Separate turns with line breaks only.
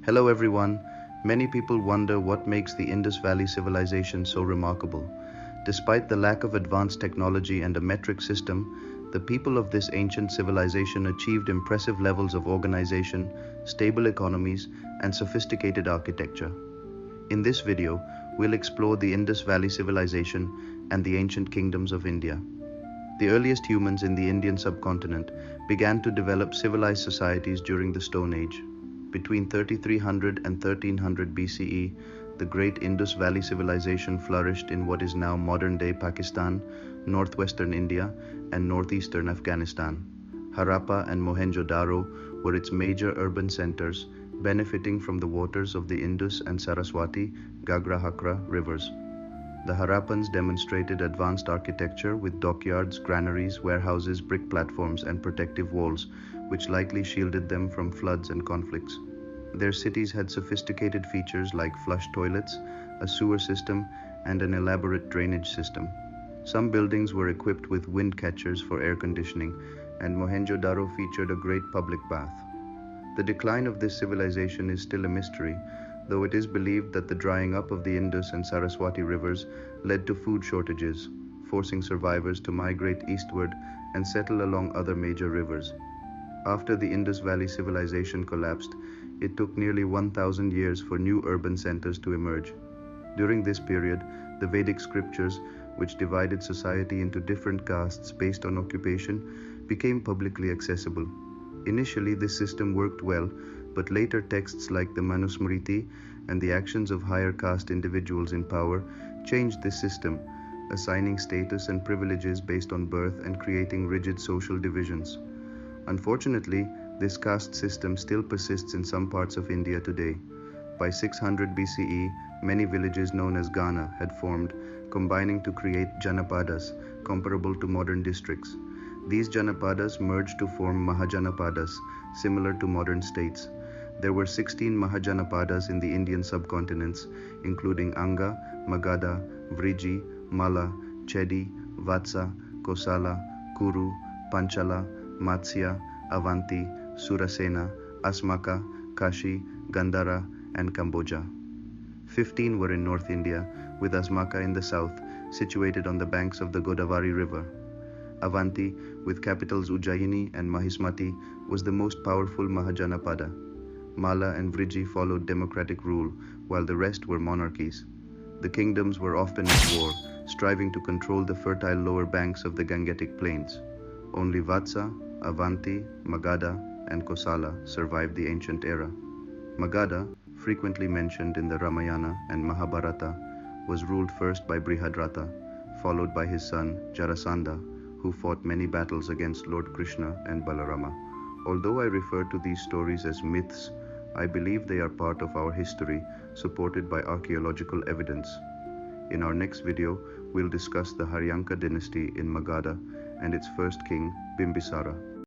Hello everyone. Many people wonder what makes the Indus Valley civilization so remarkable. Despite the lack of advanced technology and a metric system, the people of this ancient civilization achieved impressive levels of organization, stable economies, and sophisticated architecture. In this video, we'll explore the Indus Valley civilization and the ancient kingdoms of India. The earliest humans in the Indian subcontinent began to develop civilized societies during the Stone Age. Between 3300 and 1300 BCE, the great Indus Valley civilization flourished in what is now modern-day Pakistan, northwestern India, and northeastern Afghanistan. Harappa and Mohenjo-daro were its major urban centers, benefiting from the waters of the Indus and Saraswati, Gagra-Hakra rivers. The Harappans demonstrated advanced architecture with dockyards, granaries, warehouses, brick platforms, and protective walls, which likely shielded them from floods and conflicts. Their cities had sophisticated features like flush toilets, a sewer system, and an elaborate drainage system. Some buildings were equipped with wind catchers for air conditioning, and Mohenjo-daro featured a great public bath. The decline of this civilization is still a mystery, though it is believed that the drying up of the Indus and Saraswati rivers led to food shortages, forcing survivors to migrate eastward and settle along other major rivers. After the Indus Valley civilization collapsed, it took nearly 1,000 years for new urban centers to emerge. During this period, the Vedic scriptures, which divided society into different castes based on occupation, became publicly accessible. Initially, this system worked well, but later texts like the Manusmriti and the actions of higher caste individuals in power changed this system, assigning status and privileges based on birth and creating rigid social divisions. Unfortunately, this caste system still persists in some parts of India today. By 600 BCE, many villages known as Ghana had formed, combining to create Janapadas, comparable to modern districts. These Janapadas merged to form Mahajanapadas, similar to modern states. There were 16 Mahajanapadas in the Indian subcontinents, including Anga, Magada, Vriji, Mala, Chedi, Vatsa, Kosala, Kuru, Panchala, Matsya, Avanti, Surasena, Asmaka, Kashi, Gandhara, and Cambodia. 15 were in North India, with Asmaka in the south, situated on the banks of the Godavari River. Avanti, with capitals Ujjayini and Mahismati, was the most powerful Mahajanapada. Mala and Vriji followed democratic rule, while the rest were monarchies. The kingdoms were often at war, striving to control the fertile lower banks of the Gangetic plains. Only Vatsa, Avanti, Magada, and Kosala survived the ancient era. Magada, frequently mentioned in the Ramayana and Mahabharata, was ruled first by Brihadrata, followed by his son Jarasandha, who fought many battles against Lord Krishna and Balarama. Although I refer to these stories as myths, I believe they are part of our history, supported by archaeological evidence. In our next video, we'll discuss the Haryanka dynasty in Magada and its first king, Bimbisara.